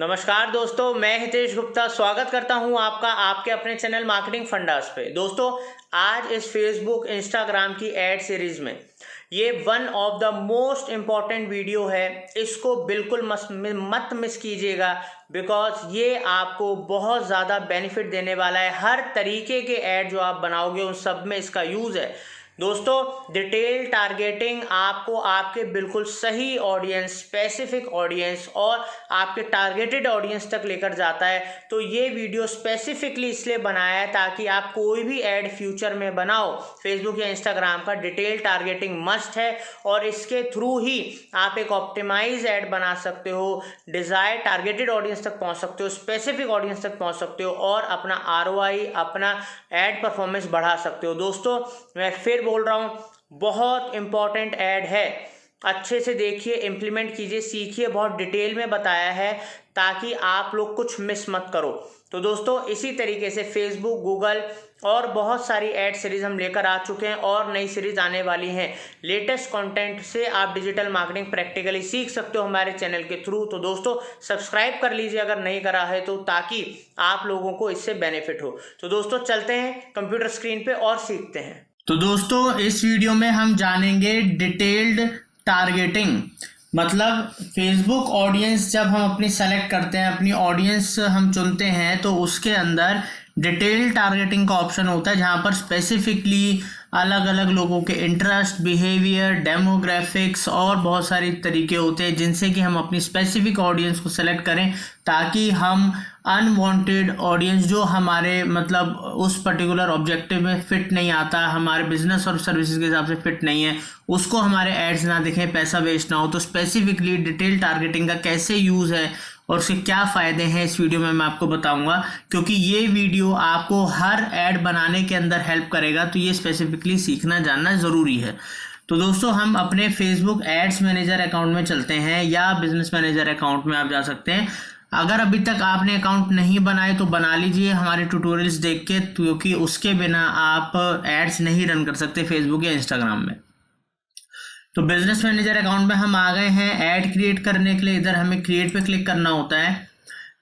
नमस्कार दोस्तों, मैं हितेश गुप्ता स्वागत करता हूं आपका आपके अपने चैनल मार्केटिंग फंडास पे। दोस्तों, आज इस फेसबुक इंस्टाग्राम की एड सीरीज में ये one of the most important video है। इसको बिल्कुल मत मिस कीजिएगा, बिकॉज ये आपको बहुत ज़्यादा बेनिफिट देने वाला है। हर तरीके के ऐड जो आप बनाओगे उन सब में इसका यूज़ है। दोस्तों, डिटेल टारगेटिंग आपको आपके बिल्कुल सही ऑडियंस, स्पेसिफिक ऑडियंस और आपके टारगेटेड ऑडियंस तक लेकर जाता है। तो ये वीडियो स्पेसिफिकली इसलिए बनाया है ताकि आप कोई भी ऐड फ्यूचर में बनाओ फेसबुक या इंस्टाग्राम का, डिटेल टारगेटिंग मस्ट है और इसके थ्रू ही आप एक ऑप्टिमाइज ऐड बना सकते हो, डिजायर टारगेटेड ऑडियंस तक पहुंच सकते हो, स्पेसिफिक ऑडियंस तक पहुंच सकते हो और अपना आरओआई, अपना ऐड परफॉर्मेंस बढ़ा सकते हो। दोस्तों, मैं फिर बोल रहा हूँ, बहुत इंपॉर्टेंट ऐड है। अच्छे से देखिए, इंप्लीमेंट कीजिए, सीखिए। बहुत डिटेल में बताया है ताकि आप लोग कुछ मिस मत करो। तो दोस्तों, इसी तरीके से फेसबुक, गूगल और बहुत सारी ऐड सीरीज हम लेकर आ चुके हैं और नई सीरीज आने वाली हैं। लेटेस्ट कंटेंट से आप डिजिटल मार्केटिंग प्रैक्टिकली सीख सकते हो हमारे चैनल के थ्रू। तो दोस्तों, सब्सक्राइब कर लीजिए अगर नहीं करा है तो, ताकि आप लोगों को इससे बेनिफिट हो। तो दोस्तों, चलते हैं कंप्यूटर स्क्रीन पे और सीखते हैं। तो दोस्तों, इस वीडियो में हम जानेंगे डिटेल्ड टारगेटिंग। मतलब फेसबुक ऑडियंस जब हम अपनी सेलेक्ट करते हैं, अपनी ऑडियंस हम चुनते हैं, तो उसके अंदर डिटेल टारगेटिंग का ऑप्शन होता है, जहां पर स्पेसिफिकली अलग अलग लोगों के इंटरेस्ट, बिहेवियर, डेमोग्राफिक्स और बहुत सारे तरीके होते हैं जिनसे कि हम अपनी स्पेसिफिक ऑडियंस को सेलेक्ट करें, ताकि हम अनवांटेड ऑडियंस जो हमारे मतलब उस पर्टिकुलर ऑब्जेक्टिव में फिट नहीं आता, हमारे बिजनेस और सर्विसेज के हिसाब से फिट नहीं है, उसको हमारे एड्स ना दिखें, पैसा वेस्ट ना हो। तो स्पेसिफिकली डिटेल टारगेटिंग का कैसे यूज़ है और उसके क्या फ़ायदे हैं, इस वीडियो में मैं आपको बताऊंगा, क्योंकि ये वीडियो आपको हर ऐड बनाने के अंदर हेल्प करेगा। तो ये स्पेसिफिकली सीखना जानना ज़रूरी है। तो दोस्तों, हम अपने फेसबुक एड्स मैनेजर अकाउंट में चलते हैं या बिजनेस मैनेजर अकाउंट में आप जा सकते हैं। अगर अभी तक आपने अकाउंट नहीं बनाए तो बना लीजिए हमारे ट्यूटोरियल्स देख के, क्योंकि उसके बिना आप एड्स नहीं रन कर सकते फेसबुक या इंस्टाग्राम में। तो बिजनेस मैनेजर अकाउंट में हम आ गए हैं। ऐड क्रिएट करने के लिए इधर हमें क्रिएट पे क्लिक करना होता है।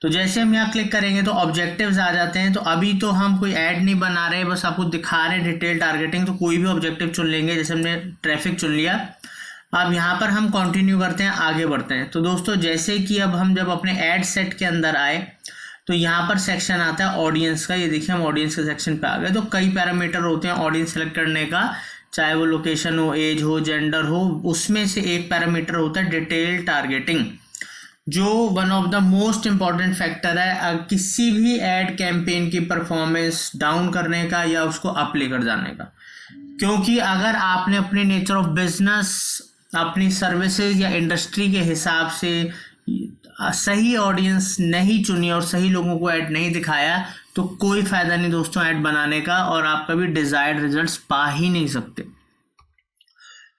तो जैसे हम यहाँ क्लिक करेंगे तो ऑब्जेक्टिव्स आ जाते हैं। तो अभी तो हम कोई ऐड नहीं बना रहे, बस आपको दिखा रहे हैं डिटेल टारगेटिंग। तो कोई भी ऑब्जेक्टिव चुन लेंगे, जैसे हमने ट्रैफिक चुन लिया। अब यहाँ पर हम कंटिन्यू करते हैं, आगे बढ़ते हैं। तो दोस्तों, जैसे कि अब हम जब अपने ऐड सेट के अंदर आए तो यहाँ पर सेक्शन आता है ऑडियंस का। ये देखिए, हम ऑडियंस के सेक्शन पे आ गए। तो कई पैरामीटर होते हैं ऑडियंस सेलेक्ट करने का, चाहे वो लोकेशन हो, एज हो, जेंडर हो। उसमें से एक पैरामीटर होता है डिटेल टारगेटिंग, जो one of the most important factor है किसी भी एड कैंपेन की परफॉर्मेंस डाउन करने का या उसको अप लेकर जाने का। क्योंकि अगर आपने अपने नेचर ऑफ बिजनेस, अपनी सर्विसेज या इंडस्ट्री के हिसाब से सही ऑडियंस नहीं चुनी और सही लोगों को ऐड नहीं दिखाया, तो कोई फायदा नहीं दोस्तों ऐड बनाने का, और आप कभी डिजायर्ड रिजल्ट्स पा ही नहीं सकते।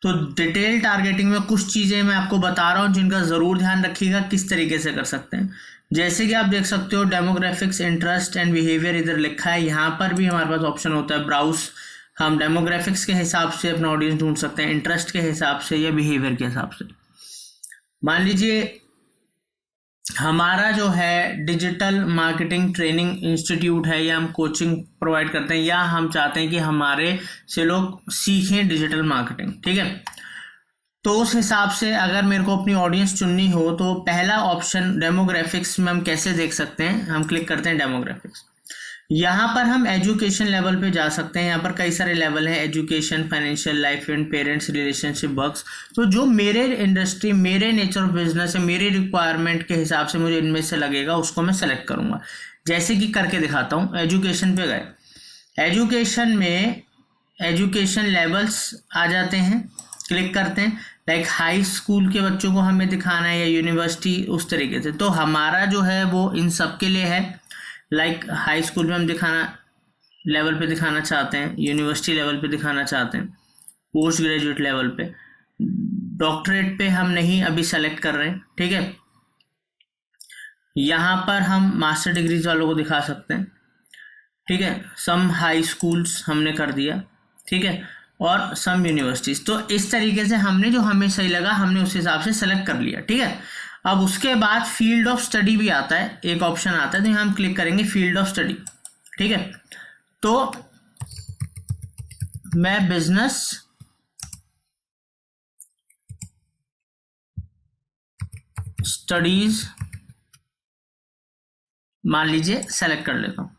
तो डिटेल टारगेटिंग में कुछ चीजें मैं आपको बता रहा हूं जिनका जरूर ध्यान रखिएगा, किस तरीके से कर सकते हैं। जैसे कि आप देख सकते हो, डेमोग्राफिक्स, इंटरेस्ट एंड बिहेवियर इधर लिखा है। यहाँ पर भी हमारे पास ऑप्शन होता है ब्राउज। हम डेमोग्राफिक्स के हिसाब से अपना ऑडियंस ढूंढ सकते हैं, इंटरेस्ट के हिसाब से या बिहेवियर के हिसाब से। मान लीजिए हमारा जो है डिजिटल मार्केटिंग ट्रेनिंग इंस्टीट्यूट है, या हम कोचिंग प्रोवाइड करते हैं, या हम चाहते हैं कि हमारे से लोग सीखें डिजिटल मार्केटिंग, ठीक है। तो उस हिसाब से अगर मेरे को अपनी ऑडियंस चुननी हो तो पहला ऑप्शन डेमोग्राफिक्स में हम कैसे देख सकते हैं, हम क्लिक करते हैं डेमोग्राफिक्स। यहाँ पर हम एजुकेशन लेवल पे जा सकते हैं। यहाँ पर कई सारे लेवल हैं, education, financial, life and parents, relationship, works. तो जो मेरे इंडस्ट्री, मेरे नेचर ऑफ बिजनेस है, मेरे रिक्वायरमेंट के हिसाब से मुझे इनमें से लगेगा, उसको मैं सेलेक्ट करूँगा। जैसे कि करके दिखाता हूँ। एजुकेशन पे गए, एजुकेशन में एजुकेशन लेवल्स आ जाते हैं, क्लिक करते हैं। लाइक हाई स्कूल के बच्चों को हमें दिखाना है या यूनिवर्सिटी, उस तरीके से। तो हमारा जो है वो इन सब के लिए है। लाइक हाई स्कूल में हम दिखाना लेवल पे दिखाना चाहते हैं, यूनिवर्सिटी लेवल पे दिखाना चाहते हैं, पोस्ट ग्रेजुएट लेवल पे, डॉक्टरेट पे हम नहीं अभी सेलेक्ट कर रहे हैं, ठीक है। यहाँ पर हम मास्टर डिग्रीज वालों को दिखा सकते हैं, ठीक है। सम हाई स्कूल्स हमने कर दिया, ठीक है, और सम यूनिवर्सिटीज। तो इस तरीके से हमने जो हमें सही लगा हमने उस हिसाब से सेलेक्ट कर लिया, ठीक है। अब उसके बाद फील्ड ऑफ स्टडी भी आता है, एक ऑप्शन आता है, तो यहाँ हम क्लिक करेंगे फील्ड ऑफ स्टडी। ठीक है, तो मैं बिजनेस स्टडीज मान लीजिए सेलेक्ट कर लेता हूँ,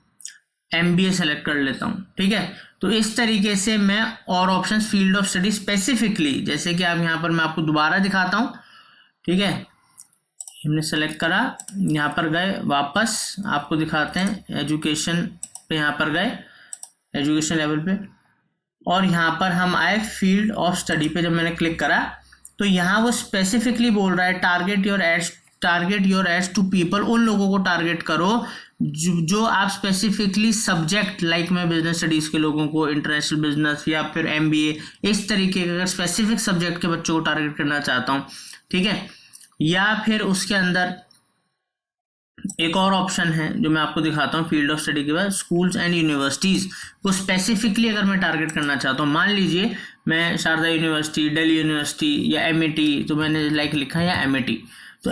MBA सेलेक्ट कर लेता हूँ। ठीक है, तो इस तरीके से मैं और option field of study specifically, जैसे कि आप यहाँ पर मैं आपको दोबारा दिखाता हूँ। ठीक है, हमने सेलेक्ट करा, यहाँ पर गए, वापस आपको दिखाते हैं एजुकेशन पे, यहाँ पर गए एजुकेशन लेवल पे, और यहाँ पर हम आए फील्ड ऑफ स्टडी पे। जब मैंने क्लिक करा तो यहाँ वो स्पेसिफिकली बोल रहा है target your ads to people, उन लोगों को टारगेट करो जो आप स्पेसिफिकली सब्जेक्ट, लाइक मैं बिजनेस स्टडीज़ के लोगों को, इंटरनेशनल बिजनेस या फिर MBA, इस तरीके के अगर स्पेसिफिक सब्जेक्ट के बच्चों को टारगेट करना चाहता हूँ। ठीक है, या फिर उसके अंदर एक और ऑप्शन है जो मैं आपको दिखाता हूँ फील्ड ऑफ स्टडी के बाद, स्कूल्स एंड यूनिवर्सिटीज़ को स्पेसिफिकली अगर मैं टारगेट करना चाहता हूँ, मान लीजिए मैं शारदा यूनिवर्सिटी, दिल्ली यूनिवर्सिटी या MIT, तो मैंने लाइक लिखा है या MIT, तो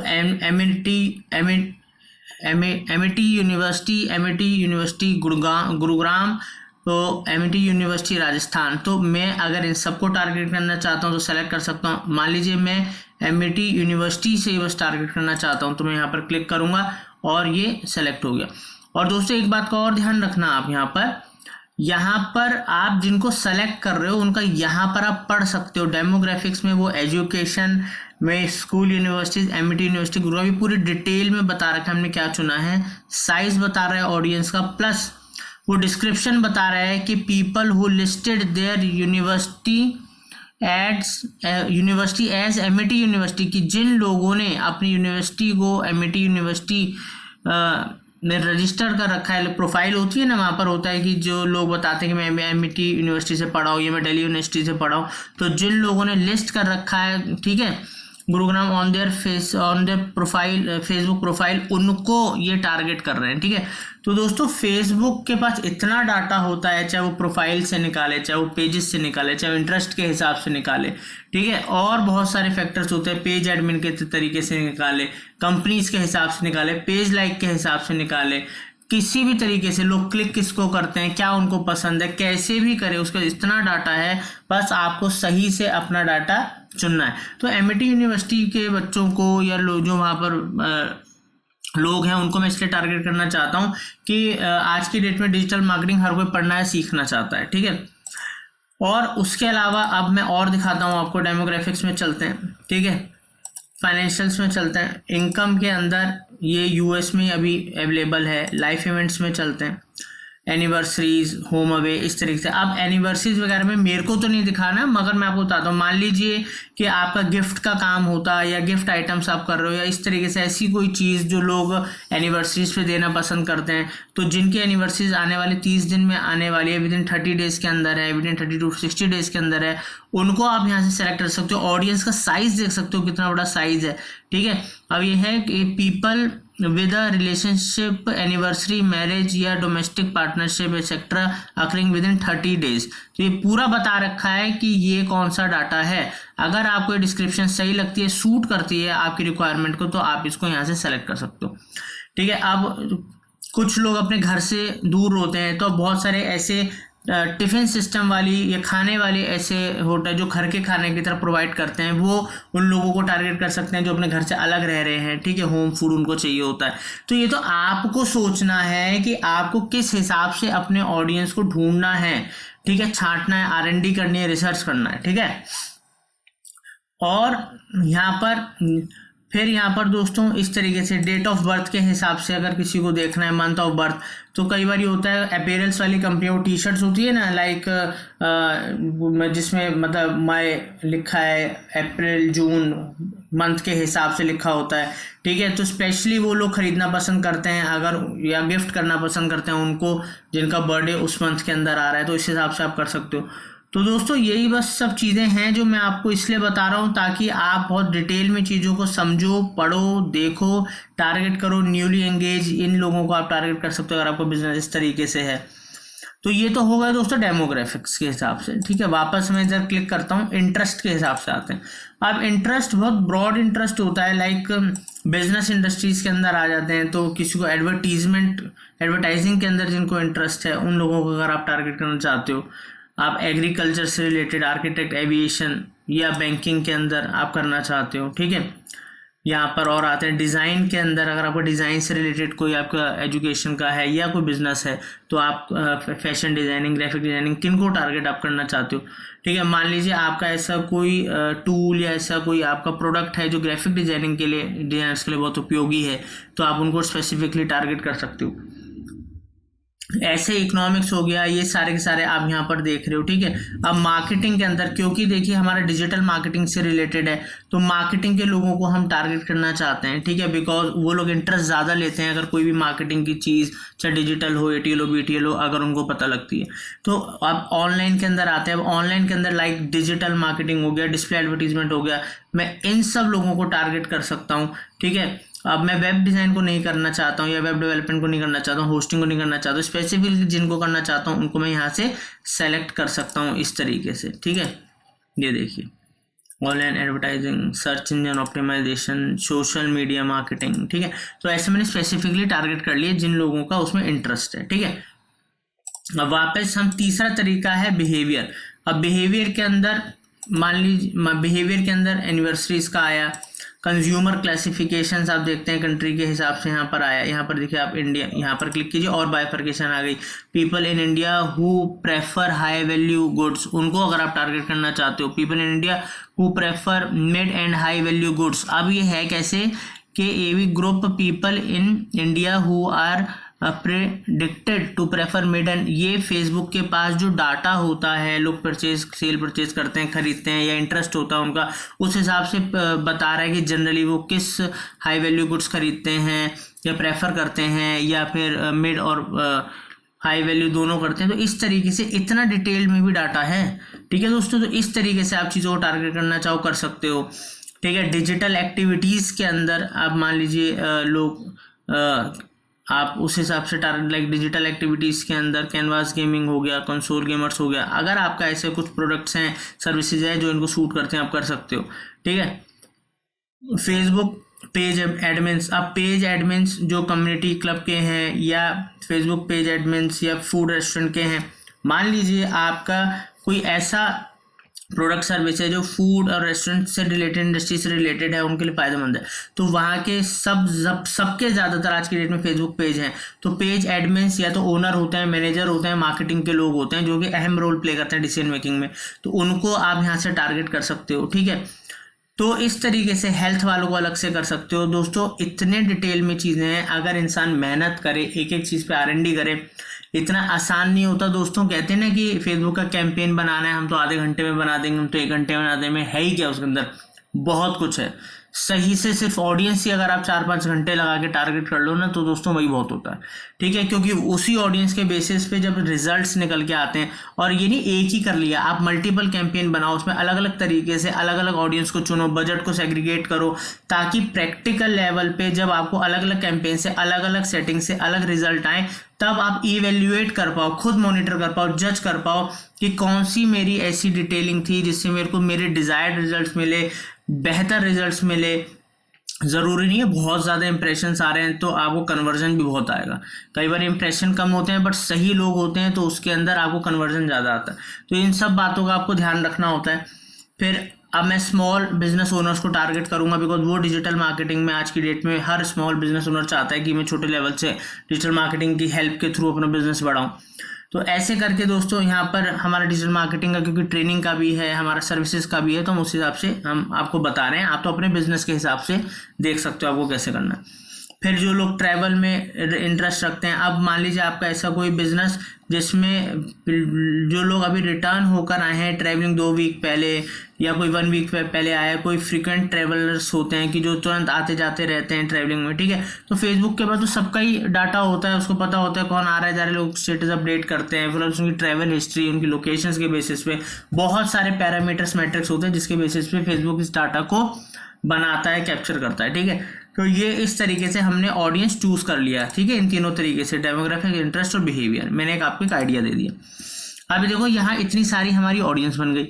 MIT यूनिवर्सिटी गुरुग्राम, तो MIT यूनिवर्सिटी राजस्थान, तो मैं अगर इन सबको टारगेट करना चाहता हूँ तो सेलेक्ट कर सकता हूँ। मान लीजिए मैं MIT यूनिवर्सिटी से बस टारगेट करना चाहता हूँ, तो मैं यहाँ पर क्लिक करूँगा और ये सेलेक्ट हो गया। और दोस्तों एक बात का और ध्यान रखना, आप यहाँ पर आप जिनको सेलेक्ट कर रहे हो उनका यहाँ पर आप पढ़ सकते हो, डेमोग्राफिक्स में वो एजुकेशन में school, universities, MIT university Gurugram, भी पूरी डिटेल में बता रखा है हमने क्या चुना है, साइज बता रहा है ऑडियंस का, प्लस वो डिस्क्रिप्शन बता रहा है कि people who listed their university as MIT university, की जिन लोगों ने अपनी यूनिवर्सिटी को MIT यूनिवर्सिटी ने रजिस्टर कर रखा है, प्रोफाइल होती है ना, वहाँ पर होता है कि जो लोग बताते हैं कि मैं MIT यूनिवर्सिटी से पढ़ा हूँ या मैं दिल्ली यूनिवर्सिटी से पढ़ा हूँ, तो जिन लोगों ने लिस्ट कर रखा है, ठीक है, Gurugram on their profile, Facebook profile, उनको ये टारगेट कर रहे हैं। ठीक है, तो दोस्तों फेसबुक के पास इतना डाटा होता है, चाहे वो प्रोफाइल से निकाले, चाहे वो पेजेस से निकाले, चाहे वो इंटरेस्ट के हिसाब से निकाले, ठीक है, और बहुत सारे फैक्टर्स होते हैं, पेज एडमिन के तरीके से निकाले, कंपनीज के हिसाब से निकाले, पेज लाइक के हिसाब से निकाले, किसी भी तरीके से लोग क्लिक किसको करते हैं, क्या उनको पसंद है, कैसे भी करे, उसका इतना डाटा है, बस आपको सही से अपना डाटा चुनना है। तो MIT यूनिवर्सिटी के बच्चों को या लोग जो वहाँ पर लोग हैं उनको मैं इसलिए टारगेट करना चाहता हूँ कि आज की डेट में डिजिटल मार्केटिंग हर कोई पढ़ना है, सीखना चाहता है। ठीक है, और उसके अलावा अब मैं और दिखाता हूँ आपको, डेमोग्राफिक्स में चलते हैं। ठीक है, फाइनेंशियल्स में चलते हैं, इनकम के अंदर ये US में अभी अवेलेबल है, लाइफ इवेंट्स में चलते हैं, एनिवर्सरीज, होम अवे, इस तरीके से। अब एनिवर्सरीज वगैरह में मेरे को तो नहीं दिखाना, मगर मैं आपको बताता हूँ, मान लीजिए कि आपका गिफ्ट का काम होता है या गिफ्ट आइटम्स आप कर रहे हो या इस तरीके से ऐसी कोई चीज़ जो लोग एनिवर्सरीज पे देना पसंद करते हैं, तो जिनकी एनिवर्सरीज आने वाले 30 दिन में आने वाली है, विदिन 30 डेज के अंदर है, विदिन 30 to 60 डेज के अंदर है, उनको आप यहाँ से सेलेक्ट कर सकते हो। ऑडियंस का साइज देख सकते हो कितना बड़ा साइज है। ठीक है, अब ये है कि people with a relationship, anniversary, marriage या domestic partnership etcetera occurring within 30 days. तो ये पूरा बता रखा है कि ये कौन सा डाटा है। अगर आपको ये डिस्क्रिप्शन सही लगती है, सूट करती है आपकी रिक्वायरमेंट को, तो आप इसको यहाँ से सेलेक्ट कर सकते हो। ठीक है, अब कुछ लोग अपने घर से दूर होते हैं, तो बहुत सारे ऐसे टिफ़िन सिस्टम वाली या खाने वाले ऐसे होटल जो घर के खाने की तरफ प्रोवाइड करते हैं, वो उन लोगों को टारगेट कर सकते हैं जो अपने घर से अलग रह रहे हैं। ठीक है, होम फूड उनको चाहिए होता है। तो ये तो आपको सोचना है कि आपको किस हिसाब से अपने ऑडियंस को ढूंढना है। ठीक है, छांटना है, R&D करनी है, रिसर्च करना है। ठीक है, और यहाँ पर फिर यहाँ पर दोस्तों इस तरीके से डेट ऑफ बर्थ के हिसाब से अगर किसी को देखना है, मंथ ऑफ बर्थ, तो कई बार होता है अपेयरेंस वाली कंपनियों को टी-शर्ट्स होती है ना, लाइक जिसमें मतलब मई लिखा है, अप्रैल जून मंथ के हिसाब से लिखा होता है। ठीक है, तो स्पेशली वो लोग खरीदना पसंद करते हैं अगर, या गिफ्ट करना पसंद करते हैं उनको जिनका बर्थडे उस मंथ के अंदर आ रहा है, तो इस हिसाब से आप कर सकते हो। तो दोस्तों यही बस सब चीज़ें हैं जो मैं आपको इसलिए बता रहा हूँ ताकि आप बहुत डिटेल में चीज़ों को समझो, पढ़ो, देखो, टारगेट करो। न्यूली एंगेज इन लोगों को आप टारगेट कर सकते हो अगर आपको बिजनेस इस तरीके से है। तो ये तो होगा दोस्तों डेमोग्राफिक्स के हिसाब से, ठीक है। वापस मैं जब क्लिक करता हूँ इंटरेस्ट के हिसाब से आते हैं। अब इंटरेस्ट बहुत ब्रॉड इंटरेस्ट होता है, लाइक बिजनेस इंडस्ट्रीज के अंदर आ जाते हैं। तो किसी को एडवर्टाइजिंग के अंदर जिनको इंटरेस्ट है उन लोगों को अगर आप टारगेट करना चाहते हो, आप एग्रीकल्चर से रिलेटेड, आर्किटेक्ट, एविएशन या बैंकिंग के अंदर आप करना चाहते हो, ठीक है। यहाँ पर और आते हैं डिज़ाइन के अंदर, अगर आपको डिज़ाइन से रिलेटेड कोई आपका एजुकेशन का है या कोई बिजनेस है तो आप फैशन डिज़ाइनिंग, ग्राफिक डिज़ाइनिंग, किन को टारगेट आप करना चाहते हो, ठीक है। मान लीजिए आपका ऐसा कोई टूल या ऐसा कोई आपका प्रोडक्ट है जो ग्राफिक डिज़ाइनिंग के लिए, डिज़ाइनर्स के लिए बहुत उपयोगी है, तो आप उनको स्पेसिफिकली टारगेट कर सकते हो। ऐसे इकोनॉमिक्स हो गया, ये सारे के सारे आप यहाँ पर देख रहे हो, ठीक है। अब मार्केटिंग के अंदर, क्योंकि देखिए हमारा डिजिटल मार्केटिंग से रिलेटेड है, तो मार्केटिंग के लोगों को हम टारगेट करना चाहते हैं, ठीक है, बिकॉज वो लोग इंटरेस्ट ज़्यादा लेते हैं अगर कोई भी मार्केटिंग की चीज़, चाहे डिजिटल हो, ATL हो, BTL हो, अगर उनको पता लगती है। तो अब ऑनलाइन के अंदर आते हैं। अब ऑनलाइन के अंदर लाइक डिजिटल मार्केटिंग हो गया, डिस्प्ले एडवर्टीजमेंट हो गया, मैं इन सब लोगों को टारगेट कर सकता हूँ, ठीक है। अब मैं वेब डिज़ाइन को नहीं करना चाहता हूँ या वेब डेवलपमेंट को नहीं करना चाहता हूँ, होस्टिंग को नहीं करना चाहता हूँ, स्पेसिफिकली जिनको करना चाहता हूँ उनको मैं यहाँ से सेलेक्ट कर सकता हूँ इस तरीके से, ठीक है। ये देखिए online advertising, search engine optimisation, social media marketing, ठीक है। तो ऐसे मैंने स्पेसिफिकली टारगेट कर लिए जिन लोगों का उसमें इंटरेस्ट है, ठीक है। अब वापस हम तीसरा तरीका है बिहेवियर। अब बिहेवियर के अंदर मान लीजिए, बिहेवियर के अंदर एनिवर्सरीज का आया, कंज्यूमर क्लासिफिकेशंस आप देखते हैं कंट्री के हिसाब से यहाँ पर आया। यहाँ पर देखिए आप इंडिया, यहाँ पर क्लिक कीजिए और बाइफर्केशन आ गई। People in India who prefer high value goods, उनको अगर आप टारगेट करना चाहते हो। People in India who prefer mid and high value goods. अब ये है कैसे कि एवी group people in India who are predicted to prefer mid end, ये फेसबुक के पास जो डाटा होता है, लोग परचेज करते हैं, खरीदते हैं या इंटरेस्ट होता है उनका, उस हिसाब से बता रहा है कि जनरली वो किस हाई वैल्यू गुड्स खरीदते हैं या प्रेफर करते हैं या फिर मिड और हाई वैल्यू दोनों करते हैं। तो इस तरीके से इतना डिटेल में भी डाटा है, ठीक है दोस्तों। तो इस तरीके से आप चीज़ों को टारगेट करना चाहो कर सकते हो, ठीक है। डिजिटल एक्टिविटीज़ के अंदर आप मान लीजिए लोग आप उस हिसाब से टारगेट, लाइक डिजिटल एक्टिविटीज़ के अंदर कैनवास गेमिंग हो गया, कंसोल गेमर्स हो गया। अगर आपका ऐसे कुछ प्रोडक्ट्स हैं, सर्विसेज हैं जो इनको सूट करते हैं, आप कर सकते हो, ठीक है। फेसबुक पेज एडमिन्स, अब पेज एडमिन्स जो कम्युनिटी क्लब के हैं या फेसबुक पेज एडमिन्स या फूड रेस्टोरेंट के हैं, मान लीजिए आपका कोई ऐसा प्रोडक्ट सर्विस है जो फूड और रेस्टोरेंट से रिलेटेड, इंडस्ट्री से रिलेटेड है, उनके लिए फ़ायदेमंद है, तो वहाँ के सबके ज़्यादातर आज की डेट में फेसबुक पेज हैं। तो पेज एडमिन्स या तो ओनर होते हैं, मैनेजर होते हैं, मार्केटिंग के लोग होते हैं जो कि अहम रोल प्ले करते हैं डिसीजन मेकिंग में, तो उनको आप यहाँ से टारगेट कर सकते हो, ठीक है। तो इस तरीके से हेल्थ वालों को अलग से कर सकते हो। दोस्तों इतने डिटेल में चीज़ें हैं, अगर इंसान मेहनत करे, एक एक चीज़ पे R&D करे, इतना आसान नहीं होता दोस्तों। कहते हैं ना कि फेसबुक का कैंपेन बनाना है, हम तो आधे घंटे में बना देंगे, हम तो 1 घंटे में बना देंगे, है ही क्या उसके अंदर, बहुत कुछ है। सही से सिर्फ ऑडियंस ही अगर आप 4-5 घंटे लगा के टारगेट कर लो ना, तो दोस्तों वही बहुत होता है, ठीक है। क्योंकि उसी ऑडियंस के बेसिस पे जब रिजल्ट्स निकल के आते हैं, और ये नहीं एक ही कर लिया, आप मल्टीपल कैंपेन बनाओ, उसमें अलग अलग तरीके से अलग अलग ऑडियंस को चुनो, बजट को सेग्रीगेट करो, ताकि प्रैक्टिकल लेवल पे जब आपको अलग अलग कैंपेन से, अलग अलग सेटिंग से अलग रिजल्ट आए, तब आप इवेल्युएट कर पाओ, खुद मॉनिटर कर पाओ, जज कर पाओ कि कौन सी मेरी ऐसी डिटेलिंग थी जिससे मेरे को मेरे डिज़ायर्ड रिजल्ट्स मिले, बेहतर रिजल्ट्स मिले। ज़रूरी नहीं है बहुत ज़्यादा इंप्रेशंस आ रहे हैं तो आपको कन्वर्जन भी बहुत आएगा। कई बार इंप्रेशन कम होते हैं बट सही लोग होते हैं तो उसके अंदर आपको कन्वर्जन ज़्यादा आता है। तो इन सब बातों का आपको ध्यान रखना होता है। फिर अब मैं स्मॉल बिजनेस ओनर्स को टारगेट करूंगा, बिकॉज वो डिजिटल मार्केटिंग में आज की डेट में हर स्मॉल बिजनेस ओनर चाहता है कि मैं छोटे लेवल से डिजिटल मार्केटिंग की हेल्प के थ्रू अपना बिजनेस बढ़ाऊं। तो ऐसे करके दोस्तों यहाँ पर हमारा डिजिटल मार्केटिंग का, क्योंकि ट्रेनिंग का भी है, हमारा सर्विसेज का भी है, तो हम उस हिसाब से हम आपको बता रहे हैं। आप तो अपने बिजनेस के हिसाब से देख सकते हो आपको कैसे करना है। फिर जो लोग ट्रैवल में इंटरेस्ट रखते हैं, अब मान लीजिए आपका ऐसा कोई बिजनेस जिसमें जो लोग अभी रिटर्न होकर आए हैं ट्रैवलिंग 2 वीक पहले या कोई 1 वीक पहले आए, कोई फ्रीक्वेंट ट्रैवलर्स होते हैं कि जो तुरंत आते जाते रहते हैं ट्रैवलिंग में, ठीक है। तो फेसबुक के बाद तो सबका ही डाटा होता है, उसको पता होता है कौन आ रहा है जा रहे, लोग स्टेटस अपडेट करते हैं, फिर उनकी ट्रैवल हिस्ट्री, उनकी लोकेशंस के बेसिस पे बहुत सारे पैरामीटर्स मैट्रिक्स होते हैं जिसके बेसिस पे फेसबुक इस डाटा को बनाता है, कैप्चर करता है, ठीक है। तो ये इस तरीके से हमने ऑडियंस चूज कर लिया, ठीक है, इन तीनों तरीके से, डेमोग्राफिक, इंटरेस्ट और बिहेवियर। मैंने आपको एक आइडिया दे दिया। अभी देखो यहाँ इतनी सारी हमारी ऑडियंस बन गई।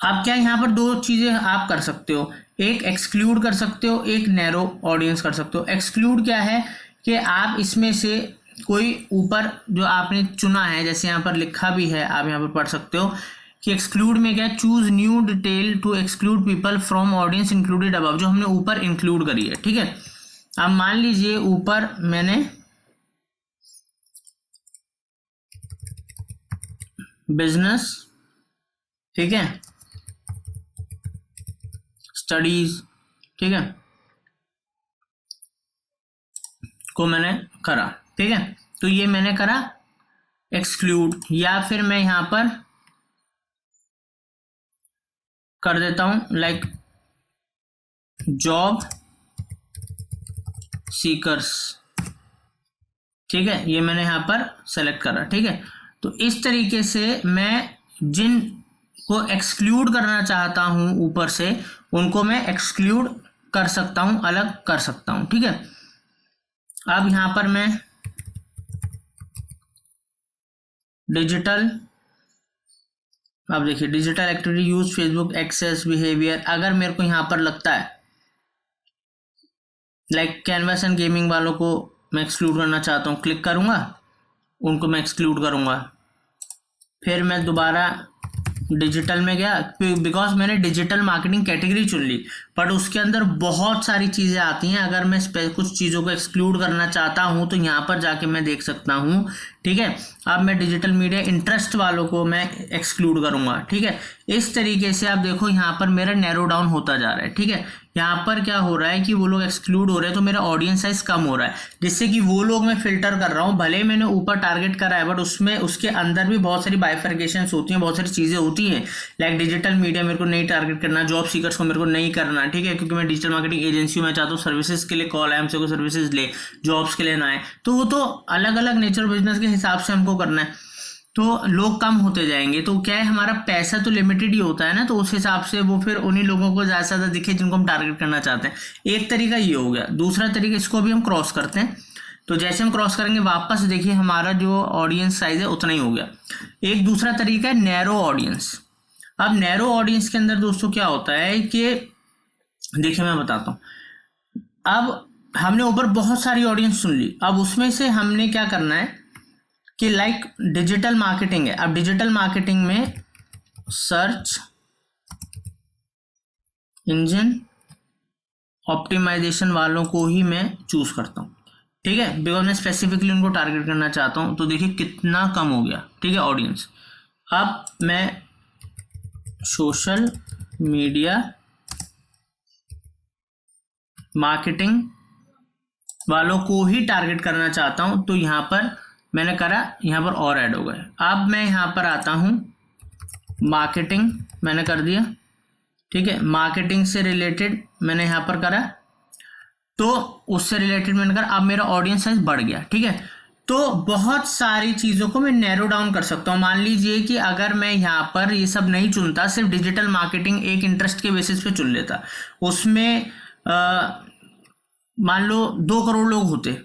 अब क्या यहाँ पर दो चीजें आप कर सकते हो, एक एक्सक्लूड कर सकते हो, एक नैरो ऑडियंस कर सकते हो। एक्सक्लूड क्या है कि आप इसमें से कोई ऊपर जो आपने चुना है, जैसे यहाँ पर लिखा भी है, आप यहाँ पर पढ़ सकते हो कि एक्सक्लूड में क्या, choose new detail to exclude people from audience included above, जो हमने ऊपर इंक्लूड करी है, ठीक है। अब मान लीजिए ऊपर मैंने बिजनेस, ठीक है, स्टडीज, ठीक है, को मैंने करा, ठीक है। तो ये मैंने करा एक्सक्लूड, या फिर मैं यहां पर कर देता हूं लाइक जॉब सीकर्स, ठीक है, ये मैंने यहां पर सेलेक्ट करा, ठीक है। तो इस तरीके से मैं जिन को एक्सक्लूड करना चाहता हूं ऊपर से, उनको मैं एक्सक्लूड कर सकता हूं, अलग कर सकता हूं, ठीक है। अब यहां पर मैं डिजिटल, अब देखिए digital activity use Facebook access behaviour, अगर मेरे को यहां पर लगता है लाइक कैनवास एंड गेमिंग वालों को मैं एक्सक्लूड करना चाहता हूं, क्लिक करूंगा, उनको मैं एक्सक्लूड करूंगा। फिर मैं दोबारा डिजिटल में गया, बिकॉज मैंने डिजिटल मार्केटिंग कैटेगरी चुन ली, बट उसके अंदर बहुत सारी चीज़ें आती हैं। अगर मैं कुछ चीज़ों को एक्सक्लूड करना चाहता हूं तो यहाँ पर जाके मैं देख सकता हूं, ठीक है। अब मैं डिजिटल मीडिया इंटरेस्ट वालों को मैं एक्सक्लूड करूंगा, ठीक है। इस तरीके से आप देखो यहाँ पर मेरा नैरो डाउन होता जा रहा है, ठीक है। यहाँ पर क्या हो रहा है कि वो लोग एक्सक्लूड हो रहे हैं, तो मेरा ऑडियंस साइज कम हो रहा है, जिससे कि वो लोग मैं फिल्टर कर रहा हूँ। भले मैंने ऊपर टारगेट करा है, बट उसमें उसके अंदर भी बहुत सारी बाइफर्केशंस होती हैं, बहुत सारी चीज़ें होती हैं। लाइक डिजिटल मीडिया मेरे को नहीं टारगेट करना, जॉब सीकर्स को मेरे को नहीं करना, ठीक है, क्योंकि मैं डिजिटल मार्केटिंग एजेंसी में चाहता हूँ सर्विसेज के लिए कॉल आए, हमसे कोई सर्विसेज ले, जॉब्स के लिए ना आए, तो वो तो अलग अलग नेचर बिजनेस के हिसाब से हमको करना है। तो लोग कम होते जाएंगे, तो क्या है, हमारा पैसा तो लिमिटेड ही होता है ना, तो उस हिसाब से वो फिर उन्हीं लोगों को ज़्यादा से ज़्यादा दिखे जिनको हम टारगेट करना चाहते हैं। एक तरीका ये हो गया। दूसरा तरीका, इसको भी हम क्रॉस करते हैं, तो जैसे हम क्रॉस करेंगे वापस देखिए हमारा जो ऑडियंस साइज है उतना ही हो गया। एक दूसरा तरीका है नैरो ऑडियंस। अब नैरो ऑडियंस के अंदर दोस्तों क्या होता है कि देखिए मैं बताता हूँ, अब हमने ऊपर बहुत सारी ऑडियंस सुन ली, अब उसमें से हमने क्या करना है कि लाइक डिजिटल मार्केटिंग है। अब डिजिटल मार्केटिंग में सर्च इंजन ऑप्टिमाइजेशन वालों को ही मैं चूज करता हूँ, ठीक है, बिकॉज मैं स्पेसिफिकली उनको टारगेट करना चाहता हूँ। तो देखिए कितना कम हो गया, ठीक है, ऑडियंस। अब मैं सोशल मीडिया मार्केटिंग वालों को ही टारगेट करना चाहता हूं, तो यहां पर मैंने करा, यहां पर और ऐड हो गए। अब मैं यहां पर आता हूं, मार्केटिंग मैंने कर दिया, ठीक है, मार्केटिंग से रिलेटेड मैंने यहां पर करा, तो उससे रिलेटेड मैंने करा। अब मेरा ऑडियंस साइज बढ़ गया, ठीक है। तो बहुत सारी चीज़ों को मैं नैरो डाउन कर सकता हूँ। मान लीजिए कि अगर मैं यहाँ पर ये सब नहीं चुनता, सिर्फ डिजिटल मार्केटिंग एक इंटरेस्ट के बेसिस पे चुन लेता, उसमें मान लो 2 करोड़ लोग होते।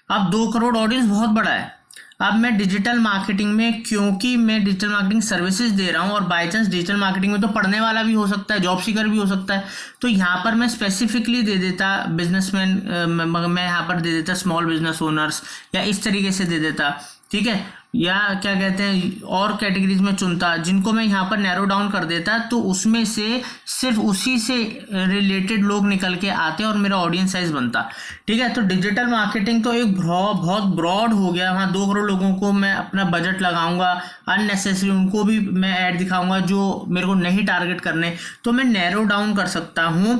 अब 2 करोड़ ऑडियंस बहुत बड़ा है। अब मैं डिजिटल मार्केटिंग में, क्योंकि मैं डिजिटल मार्केटिंग सर्विसेज दे रहा हूँ और बाय चांस डिजिटल मार्केटिंग में तो पढ़ने वाला भी हो सकता है, जॉब सीकर भी हो सकता है, तो यहाँ पर मैं स्पेसिफिकली दे देता बिजनेसमैन, मैं यहाँ पर दे देता स्मॉल बिजनेस ओनर्स, या इस तरीके से दे देता, ठीक है, या क्या कहते हैं और कैटेगरीज में चुनता, जिनको मैं यहाँ पर नैरो डाउन कर देता, तो उसमें से सिर्फ उसी से रिलेटेड लोग निकल के आते और मेरा ऑडियंस साइज बनता, ठीक है। तो डिजिटल मार्केटिंग तो एक बहुत ब्रॉड हो गया। वहाँ 2 करोड़ लोगों को मैं अपना बजट लगाऊंगा, अननेसेसरी उनको भी मैं ऐड दिखाऊंगा जो मेरे को नहीं टारगेट करने, तो मैं नैरो डाउन कर सकता हूँ,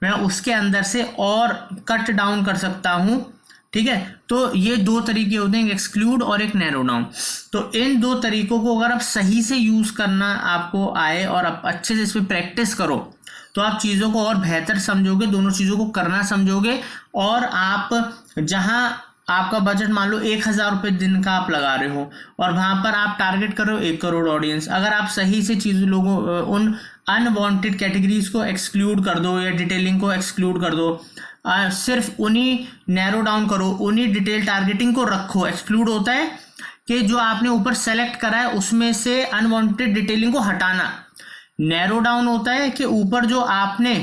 मैं उसके अंदर से और कट डाउन कर सकता हूँ, ठीक है। तो ये 2 तरीके होते हैं, एक एक्सक्लूड और एक नैरो डाउन। तो इन 2 तरीकों को अगर आप सही से यूज करना आपको आए और आप अच्छे से इस पर प्रैक्टिस करो, तो आप चीज़ों को और बेहतर समझोगे, दोनों चीज़ों को करना समझोगे। और आप जहां आपका बजट मान लो 1000 रुपये दिन का आप लगा रहे हो और वहां पर आप टारगेट कर रहे हो 1 करोड़ ऑडियंस, अगर आप सही से चीज़ लोगों उन अनवांटेड कैटेगरीज को एक्सक्लूड कर दो या डिटेलिंग को एक्सक्लूड कर दो, सिर्फ उन्हीं नैरो डाउन करो, उन्हीं डिटेल टारगेटिंग को रखो। एक्सक्लूड होता है कि जो आपने ऊपर सेलेक्ट करा है उसमें से अनवांटेड डिटेलिंग को हटाना। नैरो डाउन होता है कि ऊपर जो आपने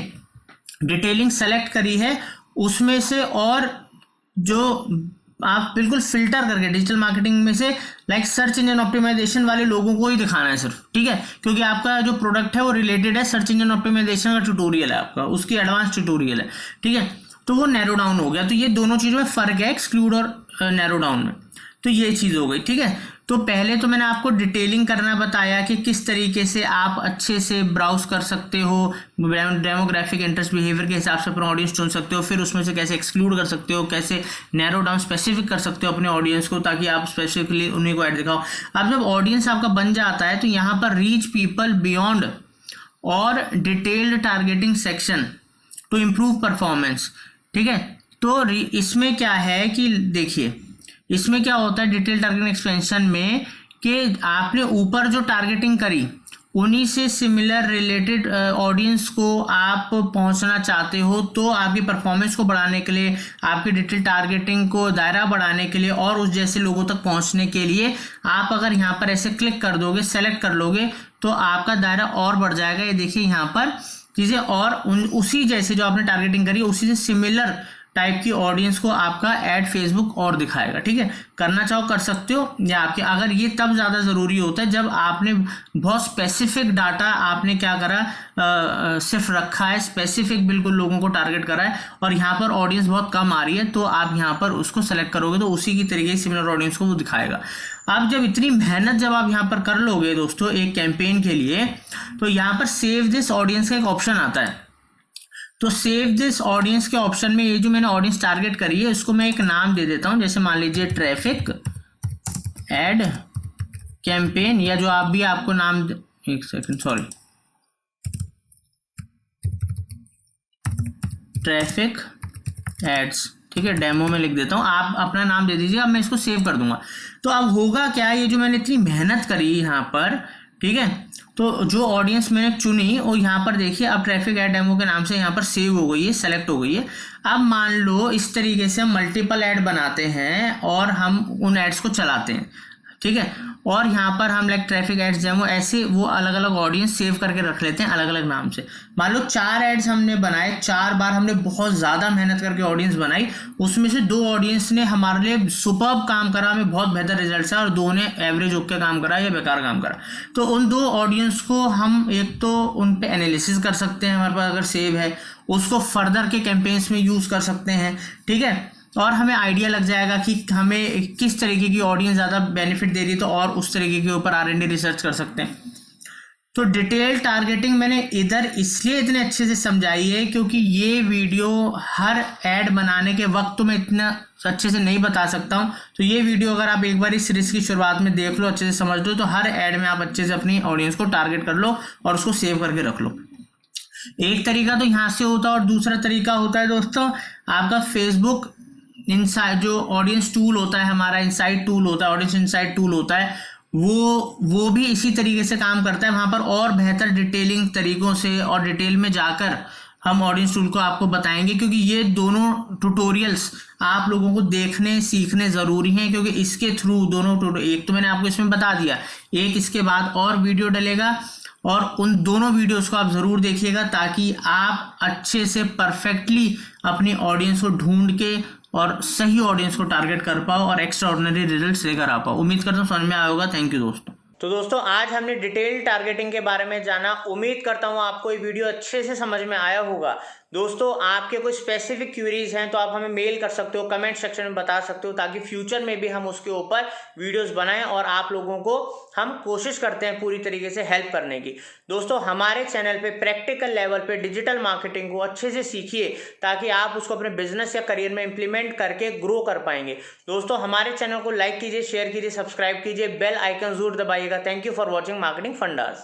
डिटेलिंग सेलेक्ट करी है उसमें से और जो आप बिल्कुल फिल्टर करके डिजिटल मार्केटिंग में से लाइक सर्च इंजन ऑप्टिमाइजेशन वाले लोगों को ही दिखाना है सिर्फ, ठीक है, क्योंकि आपका जो प्रोडक्ट है वो रिलेटेड है सर्च इंजन ऑप्टिमाइजेशन का ट्यूटोरियल है आपका, उसकी एडवांस ट्यूटोरियल है, ठीक है, तो वो नैरो डाउन हो गया। तो ये दोनों चीज़ों में फ़र्क है एक्सक्लूड और नैरो डाउन में। तो ये चीज़ हो गई, ठीक है। तो पहले तो मैंने आपको डिटेलिंग करना बताया कि किस तरीके से आप अच्छे से ब्राउज कर सकते हो, डेमोग्राफिक इंटरेस्ट बिहेवियर के हिसाब से अपना ऑडियंस चुन सकते हो, फिर उसमें से कैसे एक्सक्लूड कर सकते हो, कैसे नैरो डाउन स्पेसिफिक कर सकते हो अपने ऑडियंस को ताकि आप स्पेसिफिकली उन्हीं को ऐड दिखाओ। अब जब ऑडियंस आपका बन जाता है तो यहाँ पर रीच पीपल बियॉन्ड और detailed targeting section two improve performance, ठीक है। तो इसमें क्या है कि देखिए इसमें क्या होता है डिटेल टारगेटिंग एक्सपेंशन में कि आपने ऊपर जो टारगेटिंग करी उन्हीं से सिमिलर रिलेटेड ऑडियंस को आप पहुंचना चाहते हो, तो आपकी परफॉर्मेंस को बढ़ाने के लिए, आपकी डिटेल टारगेटिंग को दायरा बढ़ाने के लिए और उस जैसे लोगों तक पहुंचने के लिए आप अगर यहाँ पर ऐसे क्लिक कर दोगे, सेलेक्ट कर लोगे तो आपका दायरा और बढ़ जाएगा। ये देखिए यहाँ पर चीज़ें और उसी जैसे जो आपने टारगेटिंग करी उसी से सिमिलर टाइप की ऑडियंस को आपका ऐड फेसबुक और दिखाएगा, ठीक है। करना चाहो कर सकते हो, या आपके अगर ये तब ज़्यादा ज़रूरी होता है जब आपने बहुत स्पेसिफिक डाटा आपने क्या करा सिर्फ रखा है, स्पेसिफिक बिल्कुल लोगों को टारगेट करा है और यहाँ पर ऑडियंस बहुत कम आ रही है, तो आप यहाँ पर उसको सेलेक्ट करोगे तो उसी की तरीके से सिमिलर ऑडियंस को वो दिखाएगा। अब जब इतनी मेहनत जब आप यहाँ पर कर लोगे दोस्तों एक कैंपेन के लिए, तो यहाँ पर सेव दिस ऑडियंस का एक ऑप्शन आता है। तो सेव दिस ऑडियंस के ऑप्शन में ये जो मैंने ऑडियंस टारगेट करी है इसको मैं एक नाम दे देता हूं, जैसे मान लीजिए ट्रैफिक एड कैंपेन, या जो आप भी आपको नाम एक सेकंड सॉरी ट्रैफिक एड्स, ठीक है, डेमो में लिख देता हूं, आप अपना नाम दे दीजिए। अब मैं इसको सेव कर दूंगा। तो अब होगा क्या, ये जो मैंने इतनी मेहनत करी यहाँ पर, ठीक है, तो जो ऑडियंस मैंने चुनी और यहाँ पर देखिए अब ट्रैफिक एड डेमो के नाम से यहाँ पर सेव हो गई है, सेलेक्ट हो गई है। अब मान लो इस तरीके से हम मल्टीपल ऐड बनाते हैं और हम उन एड्स को चलाते हैं, ठीक है, और यहाँ पर हम लाइक ट्रैफिक एड्स डेमो ऐसे वो अलग अलग ऑडियंस सेव करके रख लेते हैं अलग अलग नाम से। मान लो 4 एड्स हमने बनाए, 4 बार हमने बहुत ज़्यादा मेहनत करके ऑडियंस बनाई, उसमें से 2 ऑडियंस ने हमारे लिए सुपर्ब काम करा, हमें बहुत बेहतर रिजल्ट है, और 2 ने एवरेज ओके काम करा या बेकार काम करा। तो उन 2 ऑडियंस को हम एक तो उन पर एनालिसिस कर सकते हैं, हमारे पास अगर सेव है, उसको फर्दर के कैंपेन्स में यूज़ कर सकते हैं, ठीक है, और हमें आइडिया लग जाएगा कि हमें किस तरीके की ऑडियंस ज़्यादा बेनिफिट दे रही है, तो और उस तरीके के ऊपर R&D रिसर्च कर सकते हैं। तो डिटेल टारगेटिंग मैंने इधर इसलिए इतने अच्छे से समझाई है क्योंकि ये वीडियो हर ऐड बनाने के वक्त तो मैं इतना अच्छे से नहीं बता सकता हूँ। तो ये वीडियो अगर आप एक बार इस सीरीज की शुरुआत में देख लो, अच्छे से समझ लो, तो हर ऐड में आप अच्छे से अपनी ऑडियंस को टारगेट कर लो और उसको सेव करके रख लो। एक तरीका तो यहाँ से होता है और दूसरा तरीका होता है दोस्तों आपका फेसबुक इनसाइट, जो ऑडियंस टूल होता है हमारा, इनसाइट टूल होता है, ऑडियंस इनसाइट टूल होता है, वो भी इसी तरीके से काम करता है। वहाँ पर और बेहतर डिटेलिंग तरीकों से और डिटेल में जाकर हम ऑडियंस टूल को आपको बताएंगे, क्योंकि ये दोनों ट्यूटोरियल्स आप लोगों को देखने सीखने ज़रूरी हैं, क्योंकि इसके थ्रू दोनों एक तो मैंने आपको इसमें बता दिया, एक इसके बाद और वीडियो डलेगा और उन दोनों वीडियोस को आप ज़रूर देखिएगा ताकि आप अच्छे से परफेक्टली अपनी ऑडियंस को ढूंढ के और सही ऑडियंस को टारगेट कर पाओ और एक्स्ट्रा ऑर्डिनरी रिजल्ट्स लेकर आ पाओ। उम्मीद करता हूँ समझ में आया होगा। थैंक यू दोस्तों। तो दोस्तों आज हमने डिटेल टारगेटिंग के बारे में जाना। उम्मीद करता हूँ आपको ये वीडियो अच्छे से समझ में आया होगा। दोस्तों आपके कोई स्पेसिफिक क्वेरीज हैं तो आप हमें मेल कर सकते हो, कमेंट सेक्शन में बता सकते हो, ताकि फ्यूचर में भी हम उसके ऊपर वीडियोस बनाएं और आप लोगों को हम कोशिश करते हैं पूरी तरीके से हेल्प करने की। दोस्तों हमारे चैनल पे प्रैक्टिकल लेवल पे डिजिटल मार्केटिंग को अच्छे से सीखिए ताकि आप उसको अपने बिजनेस या करियर में इंप्लीमेंट करके ग्रो कर पाएंगे। दोस्तों हमारे चैनल को लाइक कीजिए, शेयर कीजिए, सब्सक्राइब कीजिए, बेल आइकन जरूर दबाइएगा। Thank you for watching marketing fundas.